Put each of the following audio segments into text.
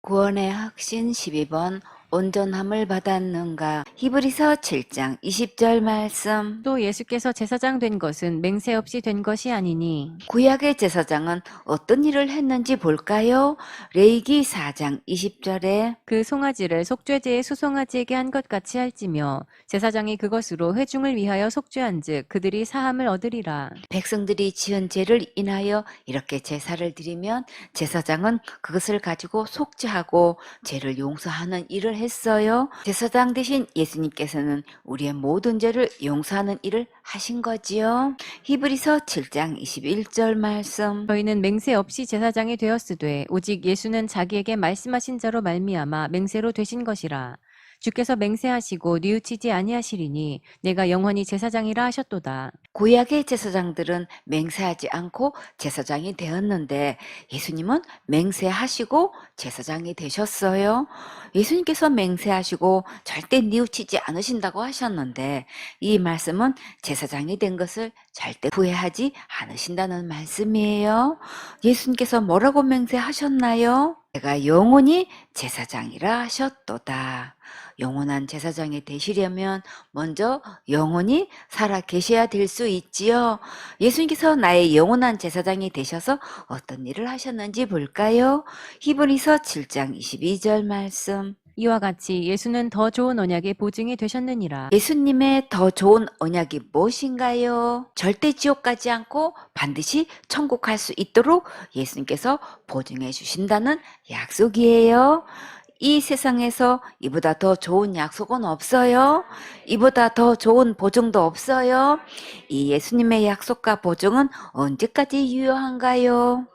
구원의 확신 12번 온전함을 받았는가. 히브리서 7장 20절 말씀. 또 예수께서 제사장 된 것은 맹세 없이 된 것이 아니니 구약의 제사장은 어떤 일을 했는지 볼까요? 레위기 4장 20절에 그 송아지를 속죄제의 수송아지에게 한 것 같이 할지며 제사장이 그것으로 회중을 위하여 속죄한즉 그들이 사함을 얻으리라. 백성들이 지은 죄를 인하여 이렇게 제사를 드리면 제사장은 그것을 가지고 속죄하고 죄를 용서하는 일을 했어요. 제사장 대신 예수님께서는 우리의 모든 죄를 용서하는 일을 하신 거지요. 히브리서 7장 21절 말씀. 저희는 맹세 없이 제사장이 되었으되 오직 예수는 자기에게 말씀하신 자로 말미암아 맹세로 되신 것이라. 주께서 맹세하시고 뉘우치지 아니하시리니 내가 영원히 제사장이라 하셨도다. 구약의 제사장들은 맹세하지 않고 제사장이 되었는데 예수님은 맹세하시고 제사장이 되셨어요. 예수님께서 맹세하시고 절대 뉘우치지 않으신다고 하셨는데 이 말씀은 제사장이 된 것을 절대 후회하지 않으신다는 말씀이에요. 예수님께서 뭐라고 맹세하셨나요? 내가 영원히 제사장이라 하셨도다. 영원한 제사장이 되시려면 먼저 영원히 살아 계셔야 될 수 있지요. 예수님께서 나의 영원한 제사장이 되셔서 어떤 일을 하셨는지 볼까요? 히브리서 7장 22절 말씀. 이와 같이 예수는 더 좋은 언약의 보증이 되셨느니라. 예수님의 더 좋은 언약이 무엇인가요? 절대 지옥 가지 않고 반드시 천국 갈 수 있도록 예수님께서 보증해 주신다는 약속이에요. 이 세상에서 이보다 더 좋은 약속은 없어요. 이보다 더 좋은 보증도 없어요. 이 예수님의 약속과 보증은 언제까지 유효한가요?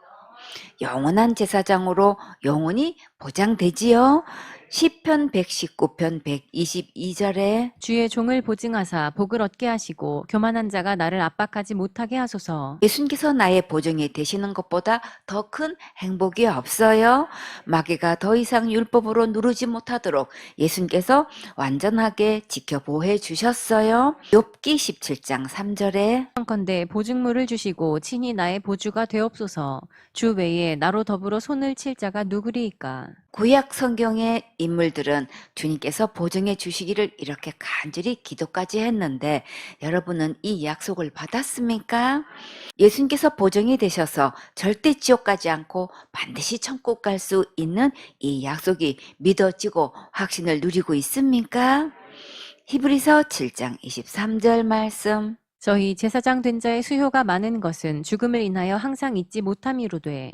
영원한 제사장으로 영원히 보장되지요. 시편 119편 122절에 주의 종을 보증하사 복을 얻게 하시고 교만한 자가 나를 압박하지 못하게 하소서. 예수님께서 나의 보증이 되시는 것보다 더 큰 행복이 없어요. 마귀가 더 이상 율법으로 누르지 못하도록 예수님께서 완전하게 지켜 보호해 주셨어요. 욥기 17장 3절에 청컨대 보증물을 주시고 친히 나의 보주가 되옵소서. 주 외에 나로 더불어 손을 칠 자가 누구리이까. 구약 성경의 인물들은 주님께서 보증해 주시기를 이렇게 간절히 기도까지 했는데 여러분은 이 약속을 받았습니까? 예수님께서 보증이 되셔서 절대 지옥 가지 않고 반드시 천국 갈 수 있는 이 약속이 믿어지고 확신을 누리고 있습니까? 히브리서 7장 23절 말씀. 저희 제사장 된 자의 수효가 많은 것은 죽음을 인하여 항상 잊지 못함이로되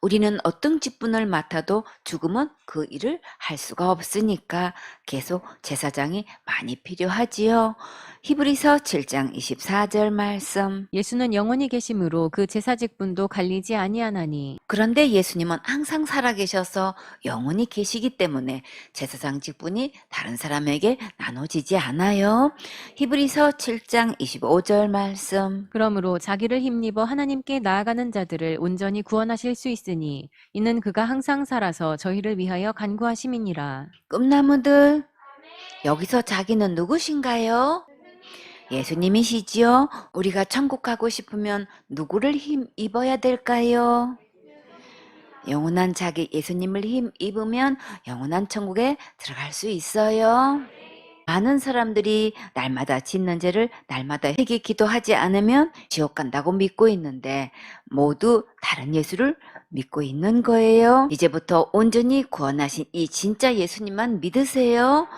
우리는 어떤 직분을 맡아도 죽음은 그 일을 할 수가 없으니까 계속 제사장이 많이 필요하지요. 히브리서 7장 24절 말씀. 예수는 영원히 계심으로 그 제사 직분도 갈리지 아니하나니 그런데 예수님은 항상 살아계셔서 영원히 계시기 때문에 제사장 직분이 다른 사람에게 나눠지지 않아요. 히브리서 7장 25절 말씀. 그러므로 자기를 힘입어 하나님께 나아가는 자들을 온전히 구원하실 수 있으니 이는 그가 항상 살아서 저희를 위하여 간구하심이니라. 꿈나무들, 여기서 자기는 누구신가요? 예수님이시지요? 우리가 천국 가고 싶으면 누구를 힘입어야 될까요? 영원한 자기 예수님을 힘입으면 영원한 천국에 들어갈 수 있어요. 많은 사람들이 날마다 짓는 죄를 날마다 회개 기도하지 않으면 지옥 간다고 믿고 있는데 모두 다른 예수를 믿고 있는 거예요. 이제부터 온전히 구원하신 이 진짜 예수님만 믿으세요.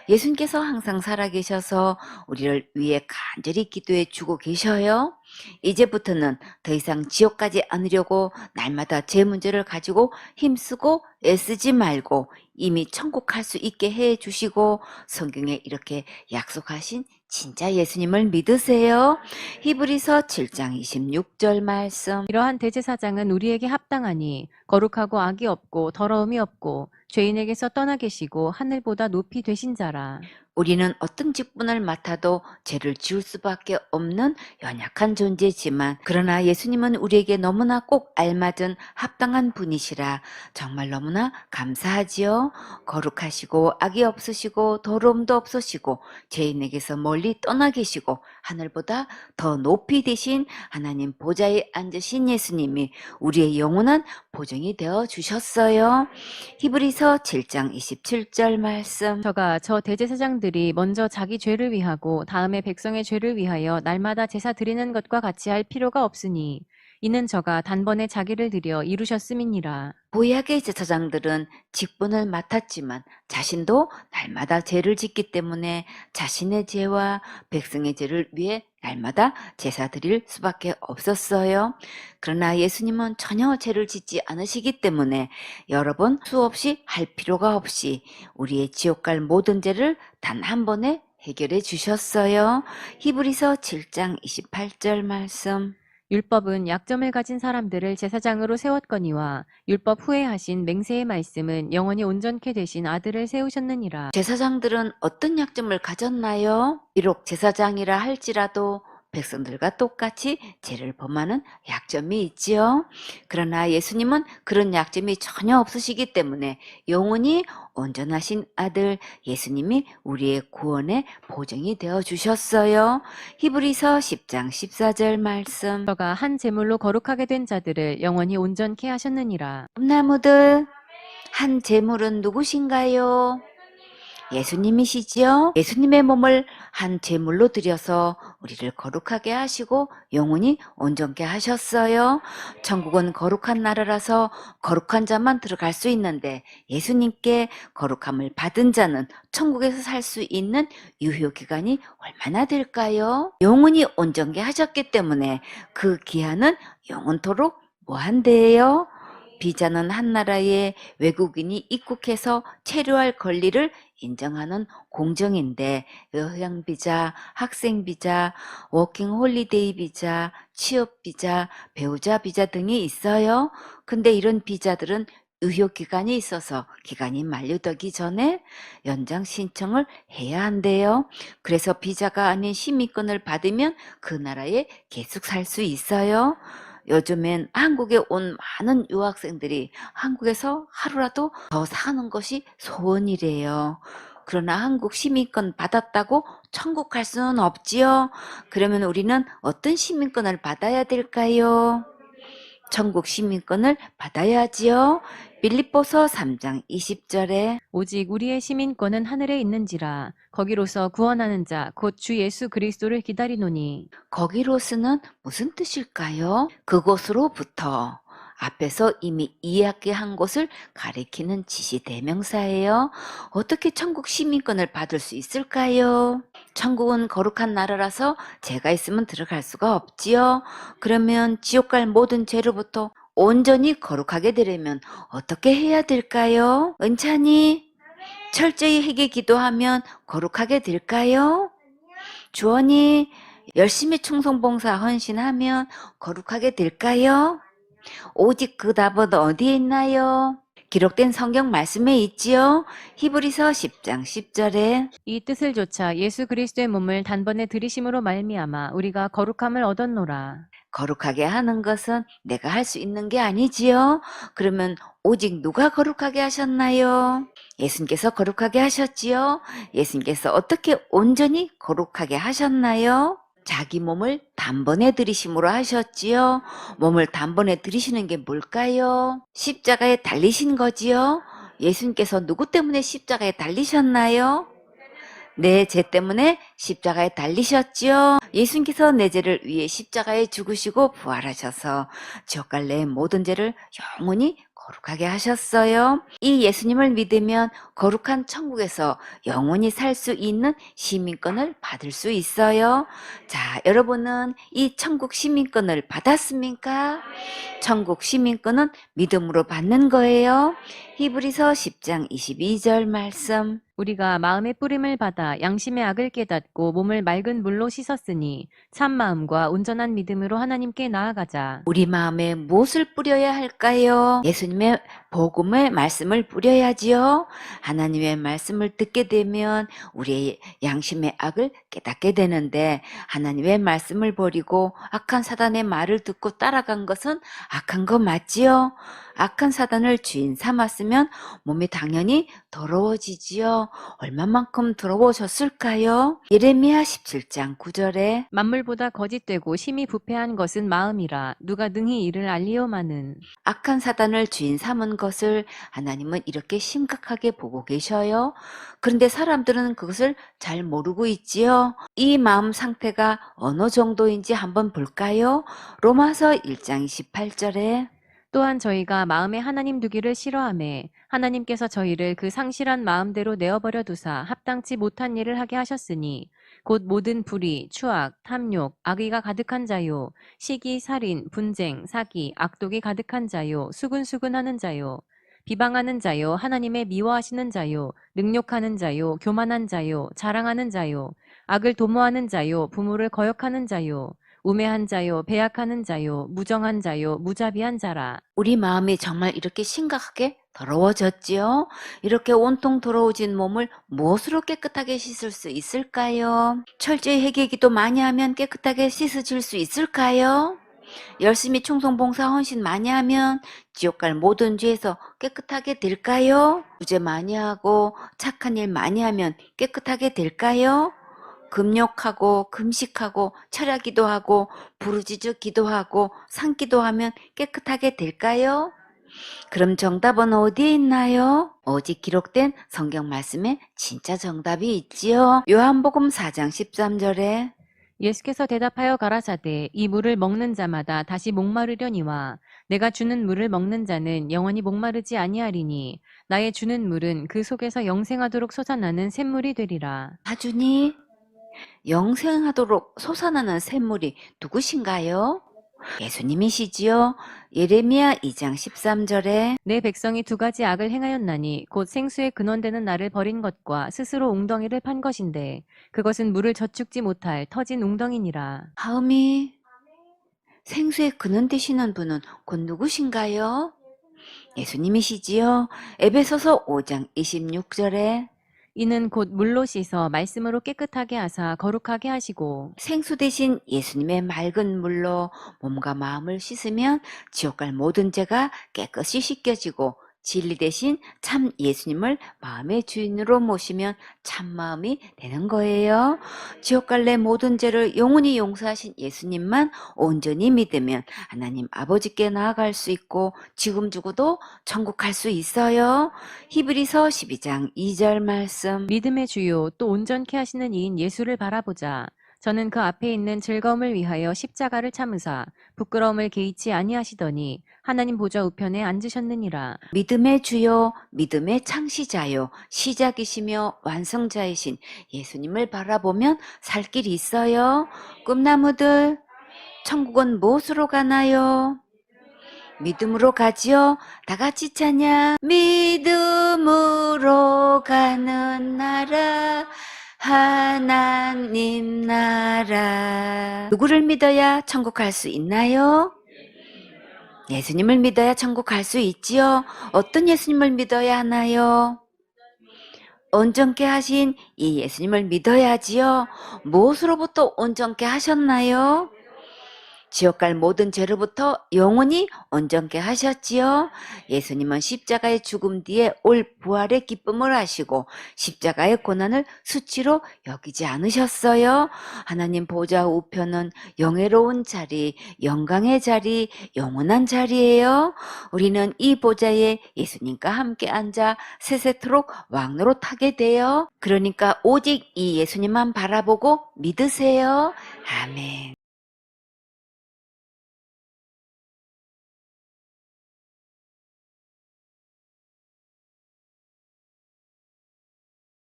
예수님께서 항상 살아계셔서 우리를 위해 간절히 기도해 주고 계셔요. 이제부터는 더 이상 지옥 가지 않으려고 날마다 제 문제를 가지고 힘쓰고 애쓰지 말고 이미 천국 갈 수 있게 해 주시고 성경에 이렇게 약속하신 진짜 예수님을 믿으세요. 히브리서 7장 26절 말씀. 이러한 대제사장은 우리에게 합당하니 거룩하고 악이 없고 더러움이 없고 죄인에게서 떠나 계시고 하늘보다 높이 되신 자라. 우리는 어떤 직분을 맡아도 죄를 지을 수밖에 없는 연약한 존재지만 그러나 예수님은 우리에게 너무나 꼭 알맞은 합당한 분이시라 정말 너무나 감사하지요. 거룩하시고 악이 없으시고 더러움도 없으시고 죄인에게서 멀리 떠나 계시고 하늘보다 더 높이 되신 하나님 보좌에 앉으신 예수님이 우리의 영원한 보증이 되어 주셨어요. 히브리서 7장 27절 말씀. 저가 저 대제사장들이 먼저 자기 죄를 위하고 다음에 백성의 죄를 위하여 날마다 제사 드리는 것과 같이 할 필요가 없으니 이는 저가 단번에 자기를 드려 이루셨음이니라. 구약의 제사장들은 직분을 맡았지만 자신도 날마다 죄를 짓기 때문에 자신의 죄와 백성의 죄를 위해 날마다 제사 드릴 수밖에 없었어요. 그러나 예수님은 전혀 죄를 짓지 않으시기 때문에 여러 번 수없이 할 필요가 없이 우리의 지옥 갈 모든 죄를 단 한 번에 해결해 주셨어요. 히브리서 7장 28절 말씀. 율법은 약점을 가진 사람들을 제사장으로 세웠거니와 율법 후에 하신 맹세의 말씀은 영원히 온전케 되신 아들을 세우셨느니라. 제사장들은 어떤 약점을 가졌나요? 비록 제사장이라 할지라도 백성들과 똑같이 죄를 범하는 약점이 있지요. 그러나 예수님은 그런 약점이 전혀 없으시기 때문에 영원히 온전하신 아들 예수님이 우리의 구원의 보증이 되어 주셨어요. 히브리서 10장 14절 말씀. 저가 한 제물로 거룩하게 된 자들을 영원히 온전케 하셨느니라. 꿈나무들, 한 제물은 누구신가요? 예수님이시지요? 예수님의 몸을 한 제물로 드려서 우리를 거룩하게 하시고 영원히 온전케 하셨어요. 천국은 거룩한 나라라서 거룩한 자만 들어갈 수 있는데 예수님께 거룩함을 받은 자는 천국에서 살 수 있는 유효 기간이 얼마나 될까요? 영원히 온전케 하셨기 때문에 그 기한은 영원토록 무한대예요. 비자는 한 나라에 외국인이 입국해서 체류할 권리를 인정하는 공정인데 여행 비자, 학생 비자, 워킹 홀리데이 비자, 취업 비자, 배우자 비자 등이 있어요. 근데 이런 비자들은 유효 기간이 있어서 기간이 만료되기 전에 연장 신청을 해야 한대요. 그래서 비자가 아닌 시민권을 받으면 그 나라에 계속 살 수 있어요. 요즘엔 한국에 온 많은 유학생들이 한국에서 하루라도 더 사는 것이 소원이래요. 그러나 한국 시민권 받았다고 천국 갈 수는 없지요. 그러면 우리는 어떤 시민권을 받아야 될까요? 천국 시민권을 받아야지요. 빌립보서 3장 20절에 오직 우리의 시민권은 하늘에 있는지라 거기로서 구원하는 자 곧 주 예수 그리스도를 기다리노니. 거기로서는 무슨 뜻일까요? 그곳으로부터 앞에서 이미 이야기한 곳을 가리키는 지시대명사예요. 어떻게 천국 시민권을 받을 수 있을까요? 천국은 거룩한 나라라서 죄가 있으면 들어갈 수가 없지요. 그러면 지옥 갈 모든 죄로부터 온전히 거룩하게 되려면 어떻게 해야 될까요? 은찬이 철저히 회개 기도하면 거룩하게 될까요? 주원이 열심히 충성봉사 헌신하면 거룩하게 될까요? 오직 그 답은 어디에 있나요? 기록된 성경 말씀에 있지요. 히브리서 10장 10절에 이 뜻을 조차 예수 그리스도의 몸을 단번에 들이심으로 말미암아 우리가 거룩함을 얻었노라. 거룩하게 하는 것은 내가 할 수 있는 게 아니지요. 그러면 오직 누가 거룩하게 하셨나요? 예수님께서 거룩하게 하셨지요. 예수님께서 어떻게 온전히 거룩하게 하셨나요? 자기 몸을 단번에 들이심으로 하셨지요. 몸을 단번에 들이시는 게 뭘까요? 십자가에 달리신 거지요. 예수님께서 누구 때문에 십자가에 달리셨나요? 내 죄 때문에 십자가에 달리셨지요. 예수님께서 내 죄를 위해 십자가에 죽으시고 부활하셔서 지옥 갈 내 모든 죄를 영원히 거룩하게 하셨어요. 이 예수님을 믿으면 거룩한 천국에서 영원히 살 수 있는 시민권을 받을 수 있어요. 자, 여러분은 이 천국 시민권을 받았습니까? 천국 시민권은 믿음으로 받는 거예요. 히브리서 10장 22절 말씀. 우리가 마음의 뿌림을 받아 양심의 악을 깨닫고 몸을 맑은 물로 씻었으니 참 마음과 온전한 믿음으로 하나님께 나아가자. 우리 마음에 무엇을 뿌려야 할까요? 예수님의 복음의 말씀을 뿌려야지요. 하나님의 말씀을 듣게 되면 우리의 양심의 악을 깨닫게 되는데 하나님의 말씀을 버리고 악한 사단의 말을 듣고 따라간 것은 악한 거 맞지요? 악한 사단을 주인 삼았으면 몸이 당연히 더러워지지요. 얼마만큼 더러워졌을까요? 예레미야 17장 9절에 만물보다 거짓되고 심히 부패한 것은 마음이라 누가 능히 이를 알리오마는. 악한 사단을 주인 삼은 것을 하나님은 이렇게 심각하게 보고 계셔요. 그런데 사람들은 그것을 잘 모르고 있지요. 이 마음 상태가 어느 정도인지 한번 볼까요? 로마서 1장 28절에 또한 저희가 마음에 하나님 두기를 싫어하매 하나님께서 저희를 그 상실한 마음대로 내어버려 두사 합당치 못한 일을 하게 하셨으니 곧 모든 불의, 추악, 탐욕, 악의가 가득한 자요, 시기, 살인, 분쟁, 사기, 악독이 가득한 자요, 수근수근하는 자요, 비방하는 자요, 하나님의 미워하시는 자요, 능욕하는 자요, 교만한 자요, 자랑하는 자요, 악을 도모하는 자요, 부모를 거역하는 자요, 우매한 자요, 배약하는 자요, 무정한 자요, 무자비한 자라. 우리 마음이 정말 이렇게 심각하게 더러워졌지요? 이렇게 온통 더러워진 몸을 무엇으로 깨끗하게 씻을 수 있을까요? 철저히 회개기도 많이 하면 깨끗하게 씻어질 수 있을까요? 열심히 충성봉사 헌신 많이 하면 지옥 갈 모든 죄에서 깨끗하게 될까요? 구제 많이 하고 착한 일 많이 하면 깨끗하게 될까요? 금욕하고 금식하고 철야기도 하고 부르짖어 기도하고 산기도 하면 깨끗하게 될까요? 그럼 정답은 어디에 있나요? 오직 기록된 성경 말씀에 진짜 정답이 있지요. 요한복음 4장 13절에 예수께서 대답하여 가라사대 이 물을 먹는 자마다 다시 목마르려니와 내가 주는 물을 먹는 자는 영원히 목마르지 아니하리니 나의 주는 물은 그 속에서 영생하도록 솟아나는 샘물이 되리라. 사주니 영생하도록 솟아나는 샘물이 누구신가요? 예수님이시지요. 예레미야 2장 13절에 내 백성이 두 가지 악을 행하였나니 곧 생수의 근원되는 나를 버린 것과 스스로 웅덩이를 판 것인데 그것은 물을 젖죽지 못할 터진 웅덩이니라. 하음이 생수의 근원 되시는 분은 곧 누구신가요? 예수님이시지요. 에베소서 5장 26절에 이는 곧 물로 씻어 말씀으로 깨끗하게 하사 거룩하게 하시고 생수 대신 예수님의 맑은 물로 몸과 마음을 씻으면 지옥 갈 모든 죄가 깨끗이 씻겨지고 진리 대신 참 예수님을 마음의 주인으로 모시면 참 마음이 되는 거예요. 지옥 갈 내 모든 죄를 영원히 용서하신 예수님만 온전히 믿으면 하나님 아버지께 나아갈 수 있고 지금 죽어도 천국 갈 수 있어요. 히브리서 12장 2절 말씀. 믿음의 주요 또 온전케 하시는 이인 예수를 바라보자. 저는 그 앞에 있는 즐거움을 위하여 십자가를 참으사 부끄러움을 개의치 아니하시더니 하나님 보좌 우편에 앉으셨느니라. 믿음의 주요, 믿음의 창시자요, 시작이시며 완성자이신 예수님을 바라보면 살 길이 있어요. 꿈나무들, 천국은 무엇으로 가나요? 믿음으로 가지요. 다 같이 찬양. 믿음으로 가는 나라, 하나님 나라. 누구를 믿어야 천국 갈 수 있나요? 예수님을 믿어야 천국 갈 수 있지요. 어떤 예수님을 믿어야 하나요? 온전케 하신 이 예수님을 믿어야지요. 무엇으로부터 온전케 하셨나요? 지옥 갈 모든 죄로부터 영원히 온전케 하셨지요. 예수님은 십자가의 죽음 뒤에 올 부활의 기쁨을 하시고 십자가의 고난을 수치로 여기지 않으셨어요. 하나님 보좌 우편은 영예로운 자리, 영광의 자리, 영원한 자리예요. 우리는 이 보좌에 예수님과 함께 앉아 세세토록 왕노릇하게 돼요. 그러니까 오직 이 예수님만 바라보고 믿으세요. 아멘.